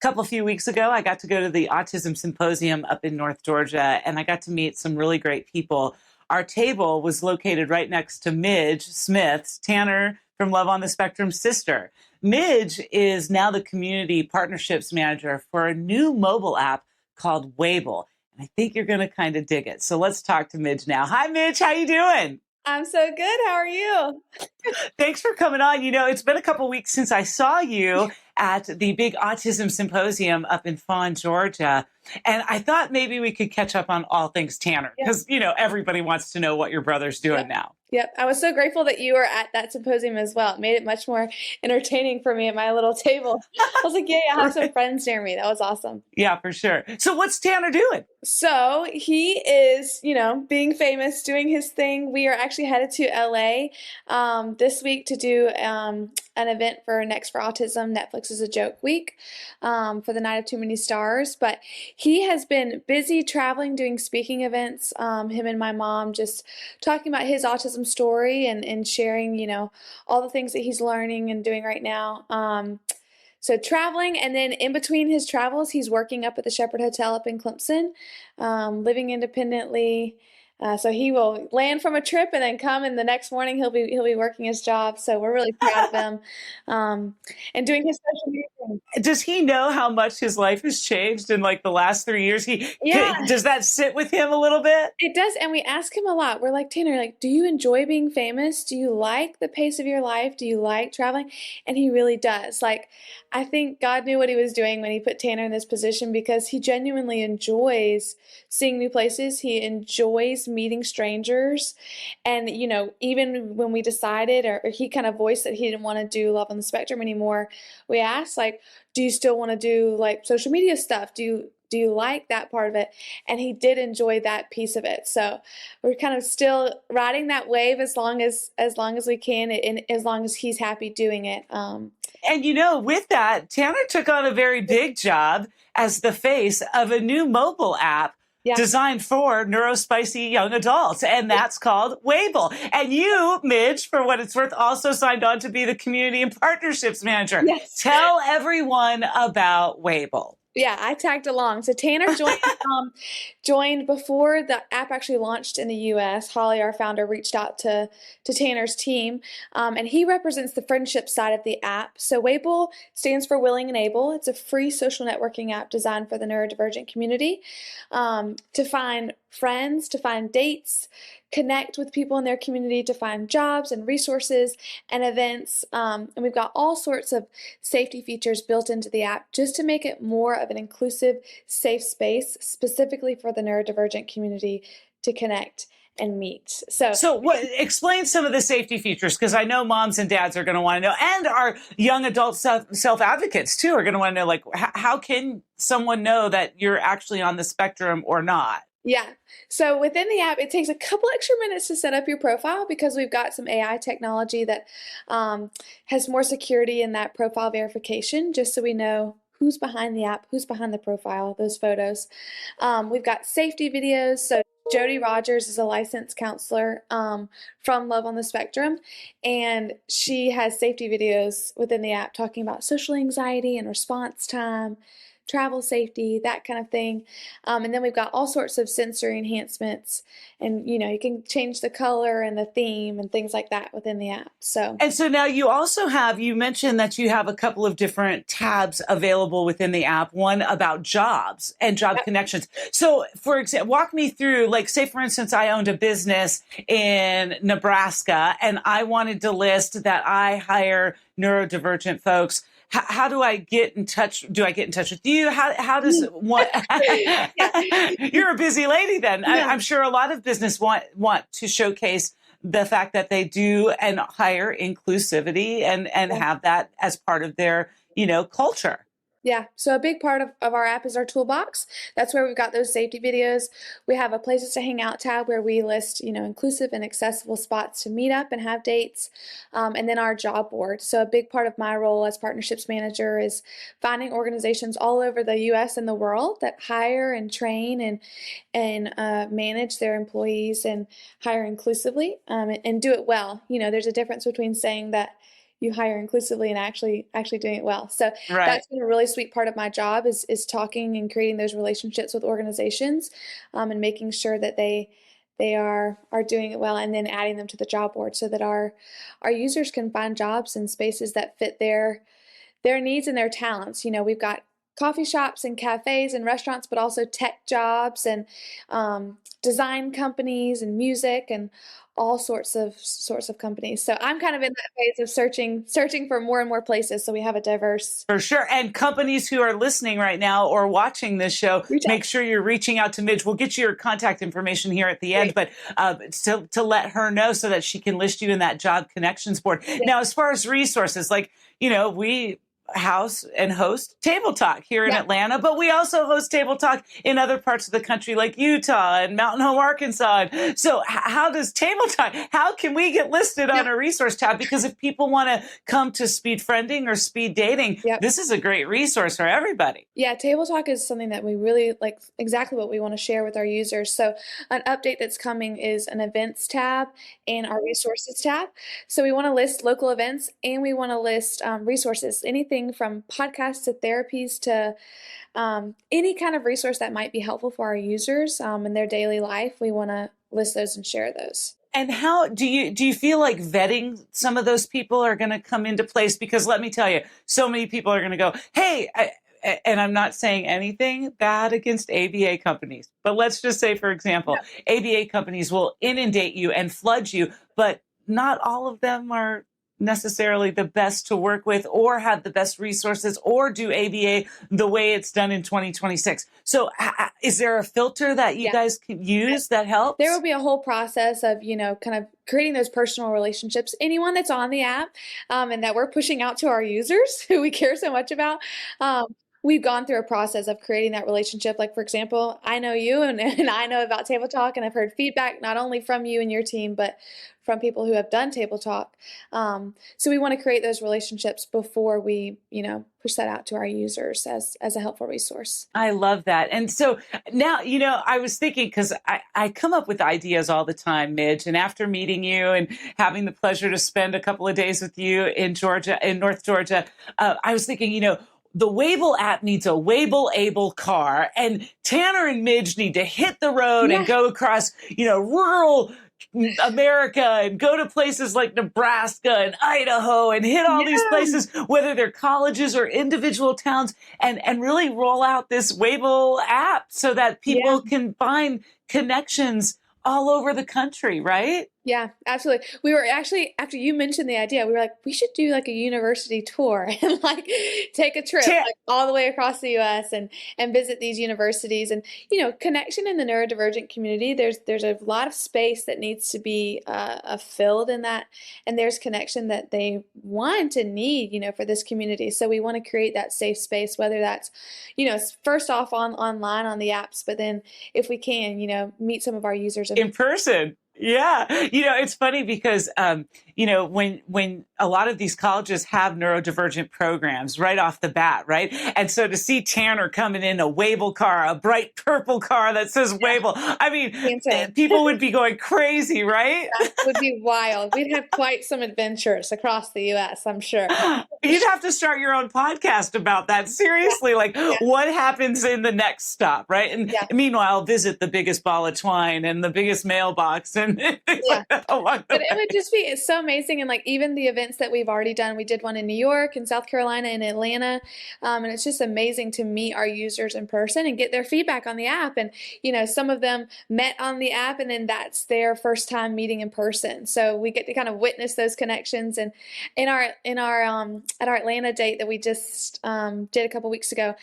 couple few weeks ago, I got to go to the Autism Symposium up in North Georgia, and I got to meet some really great people. Our table was located right next to Midge Smith, Tanner from Love on the Spectrum's sister. Midge is now the community partnerships manager for a new mobile app called Wable. And I think you're going to kind of dig it. So let's talk to Midge now. Hi, Midge. How you doing? I'm so good. How are you? Thanks for coming on. You know, it's been a couple weeks since I saw you at the big autism symposium up in Fawn, Georgia. And I thought maybe we could catch up on all things Tanner Yep. because, you know, everybody wants to know what your brother's doing Yep. now. Yep. I was so grateful that you were at that symposium as well. It made it much more entertaining for me at my little table. I was like, yay, I have some friends near me. That was awesome. Yeah, for sure. So what's Tanner doing? So he is, being famous, doing his thing. We are actually headed to LA this week to do an event for Next for Autism. Netflix is a joke week for the Night of Too Many Stars. But he has been busy traveling, doing speaking events. Him and my mom just talking about his autism story and sharing, all the things that he's learning and doing right now. So traveling, and then in between his travels, he's working up at the Shepherd Hotel up in Clemson, living independently. So he will land from a trip and then come, and the next morning he'll be working his job. So we're really proud of him, and doing his social media thing. Does he know how much his life has changed in like the last 3 years? Yeah. Does that sit with him a little bit? It does, and we ask him a lot. We're like, Tanner, like, do you enjoy being famous? Do you like the pace of your life? Do you like traveling? And he really does. Like, I think God knew what he was doing when he put Tanner in this position because he genuinely enjoys seeing new places. He enjoys meeting strangers. And, even when we decided, or he kind of voiced that he didn't want to do Love on the Spectrum anymore, we asked, like, do you still want to do like social media stuff? Do you like that part of it? And he did enjoy that piece of it. So we're kind of still riding that wave as long as we can, and as long as he's happy doing it. And with that, Tanner took on a very big job as the face of a new mobile app designed for neurospicy young adults, and that's called Wable. And you, Midge, for what it's worth, also signed on to be the community and partnerships manager. Yes. Tell everyone about Wable. Yeah, I tagged along. So Tanner joined before the app actually launched in the U.S. Holly, our founder, reached out to Tanner's team, and he represents the friendship side of the app. So Wable stands for Willing and Able. It's a free social networking app designed for the neurodivergent community to find friends, to find dates, connect with people in their community, to find jobs and resources and events. And we've got all sorts of safety features built into the app just to make it more of an inclusive, safe space, specifically for the neurodivergent community to connect and meet. So explain some of the safety features, because I know moms and dads are going to want to know, and our young adult self-advocates too are going to want to know, like, how can someone know that you're actually on the spectrum or not? Yeah. So within the app, it takes a couple extra minutes to set up your profile because we've got some AI technology that has more security in that profile verification, just so we know who's behind the app, who's behind the profile, those photos. We've got safety videos. So Jody Rogers is a licensed counselor from Love on the Spectrum, and she has safety videos within the app talking about social anxiety and response time, travel safety, that kind of thing. And then we've got all sorts of sensory enhancements, and you can change the color and the theme and things like that within the app. And so now you also you mentioned that you have a couple of different tabs available within the app, one about jobs and job connections. So for example, walk me through, like, say for instance, I owned a business in Nebraska and I wanted to list that I hire neurodivergent folks. How do I get in touch? Do I get in touch with you? How does one? You're a busy lady then. Yeah. I'm sure a lot of business want to showcase the fact that they do and hire inclusivity and have that as part of their, culture. Yeah, so a big part of our app is our toolbox. That's where we've got those safety videos. We have a places to hang out tab where we list, inclusive and accessible spots to meet up and have dates, and then our job board. So a big part of my role as partnerships manager is finding organizations all over the U.S. and the world that hire and train and manage their employees and hire inclusively and do it well. There's a difference between saying that you hire inclusively and actually doing it well. So Right. that's been a really sweet part of my job is talking and creating those relationships with organizations, and making sure that they are doing it well, and then adding them to the job board so that our users can find jobs in spaces that fit their needs and their talents. We've got coffee shops and cafes and restaurants, but also tech jobs and design companies and music and all sorts of companies. So I'm kind of in that phase of searching for more and more places so we have a diverse For sure. And companies who are listening right now or watching this show, reach out. make sure you're reaching out to Midge. We'll get you your contact information here at the end, Great. but to let her know so that she can list you in that job connections board. Yeah. Now, as far as resources, like, we house and host Table Talk here in Yeah. Atlanta, but we also host Table Talk in other parts of the country like Utah and Mountain Home, Arkansas. So how does Table Talk, how can we get listed on a resource tab? Because if people want to come to speed friending or speed dating, Yep. this is a great resource for everybody. Yeah, Table Talk is something that we really like, exactly what we want to share with our users. So an update that's coming is an events tab and our resources tab. So we want to list local events and we want to list resources, anything from podcasts to therapies to any kind of resource that might be helpful for our users in their daily life. We want to list those and share those. And how do you feel like vetting some of those people are going to come into place? Because let me tell you, so many people are going to go, hey, and I'm not saying anything bad against ABA companies, but let's just say, for example, ABA companies will inundate you and flood you, but not all of them are necessarily the best to work with or have the best resources or do ABA the way it's done in 2026. So is there a filter that you guys can use that helps? There will be a whole process of, kind of creating those personal relationships. Anyone that's on the app and that we're pushing out to our users who we care so much about, we've gone through a process of creating that relationship. Like, for example, I know you and I know about Table Talk, and I've heard feedback not only from you and your team, but from people who have done Table Talk. So we want to create those relationships before we, push that out to our users as a helpful resource. I love that. And so now, I was thinking, because I come up with ideas all the time, Midge, and after meeting you and having the pleasure to spend a couple of days with you in North Georgia, I was thinking, the Wable app needs a Wable-able car, and Tanner and Midge need to hit the road and go across, rural America and go to places like Nebraska and Idaho and hit all these places, whether they're colleges or individual towns, and really roll out this Wable app so that people can find connections all over the country, right? Yeah, absolutely. We were actually, after you mentioned the idea, we were like, we should do like a university tour and like take a trip like all the way across the US and visit these universities. And, connection in the neurodivergent community, there's a lot of space that needs to be filled in that. And there's connection that they want and need, for this community. So we want to create that safe space, whether that's, first off online on the apps, but then if we can, meet some of our users in person. Yeah. It's funny because, when a lot of these colleges have neurodivergent programs right off the bat, right? And so to see Tanner coming in a Wable car, a bright purple car that says Wable, I mean, people would be going crazy, right? That would be wild. We'd have quite some adventures across the U.S., I'm sure. You'd have to start your own podcast about that. Seriously, what happens in the next stop, right? And meanwhile, visit the biggest ball of twine and the biggest mailbox and things like that along the way. It would just be, it's so amazing. And like even the events that we've already done, we did one in New York and South Carolina and Atlanta. And it's just amazing to meet our users in person and get their feedback on the app. And, some of them met on the app and then that's their first time meeting in person. So we get to kind of witness those connections. And at our Atlanta date that we just did a couple weeks ago,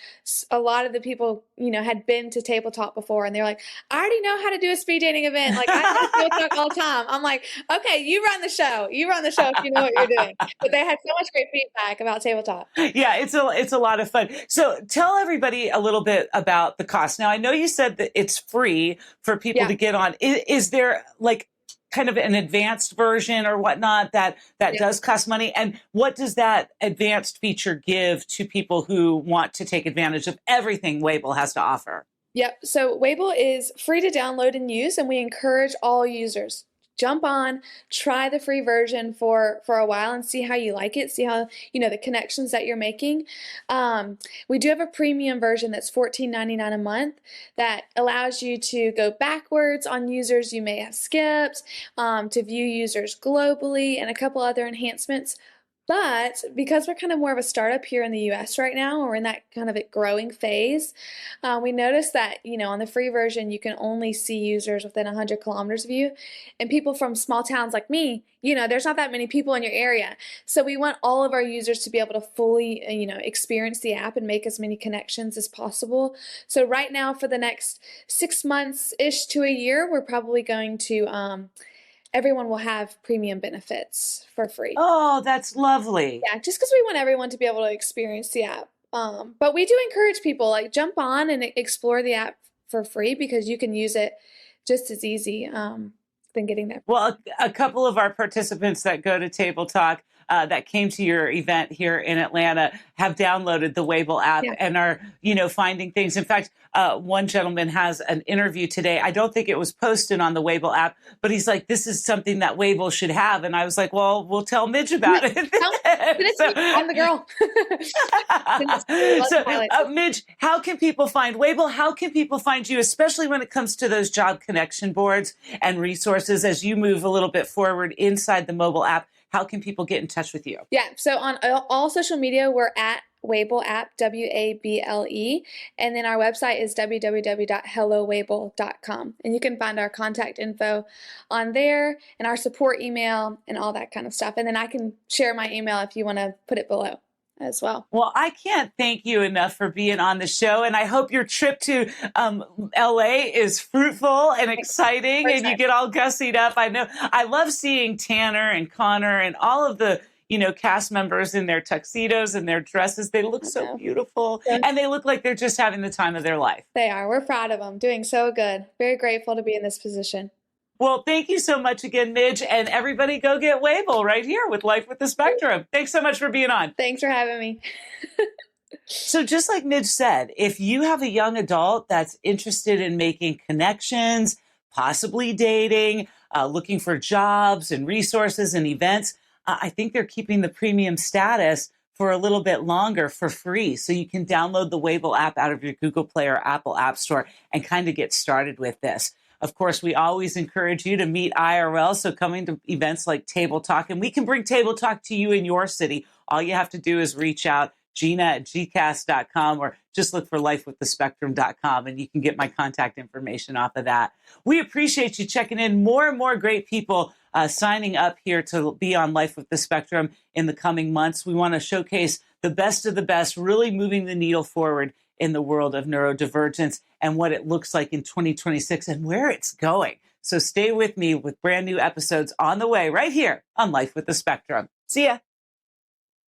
a lot of the people, had been to Table Talk before and they're like, I already know how to do a speed dating event. Like I do Table Talk all the time. I'm like, okay, you run the show if you know what you're doing. But they had so much great feedback about Table Talk. Yeah, it's a lot of fun. So tell everybody a little bit about the cost. Now, I know you said that it's free for people to get on. Is there like kind of an advanced version or whatnot that does cost money? And what does that advanced feature give to people who want to take advantage of everything Wable has to offer? Yep. So Wable is free to download and use, and we encourage all users jump on, try the free version for a while and see how you like it, see how, the connections that you're making. We do have a premium version that's $14.99 a month that allows you to go backwards on users you may have skipped, to view users globally, and a couple other enhancements. But because we're kind of more of a startup here in the US right now, we're in that kind of a growing phase, we noticed that, on the free version, you can only see users within 100 kilometers of you. And people from small towns like me, there's not that many people in your area. So we want all of our users to be able to fully, experience the app and make as many connections as possible. So right now, for the next 6 months-ish to a year, we're probably going to... everyone will have premium benefits for free. Oh, that's lovely. Yeah, just because we want everyone to be able to experience the app. But we do encourage people, jump on and explore the app for free, because you can use it just as easy than getting there. Well, a couple of our participants that go to Table Talk that came to your event here in Atlanta have downloaded the Wable app and are, finding things. In fact, one gentleman has an interview today. I don't think it was posted on the Wable app, but he's like, this is something that Wable should have. And I was like, well, we'll tell Midge about it. I'm the girl. Midge, how can people find Wable? How can people find you, especially when it comes to those job connection boards and resources as you move a little bit forward inside the mobile app? How can people get in touch with you? Yeah, so on all social media, we're at Wable app, WABLE, and then our website is www.hellowable.com, and you can find our contact info on there and our support email and all that kind of stuff. And then I can share my email if you want to put it below as well. Well, I can't thank you enough for being on the show, and I hope your trip to LA is fruitful and exciting, and you get all gussied up. I know I love seeing Tanner and Connor and all of the cast members in their tuxedos and their dresses. They look so beautiful, and they look like they're just having the time of their life. They are. We're proud of them. Doing so good. Very grateful to be in this position. Well, thank you so much again, Midge, and everybody go get Wable right here with Life with the Spectrum. Thanks so much for being on. Thanks for having me. So just like Midge said, if you have a young adult that's interested in making connections, possibly dating, looking for jobs and resources and events, I think they're keeping the premium status for a little bit longer for free. So you can download the Wable app out of your Google Play or Apple App Store and kind of get started with this. Of course, we always encourage you to meet IRL, so coming to events like Table Talk, and we can bring Table Talk to you in your city. All you have to do is reach out, Gina@gcast.com, or just look for lifewiththespectrum.com, and you can get my contact information off of that. We appreciate you checking in. More and more great people signing up here to be on Life with the Spectrum in the coming months. We want to showcase the best of the best, really moving the needle forward in the world of neurodivergence and what it looks like in 2026 and where it's going. So stay with me with brand new episodes on the way right here on Life with the Spectrum. See ya.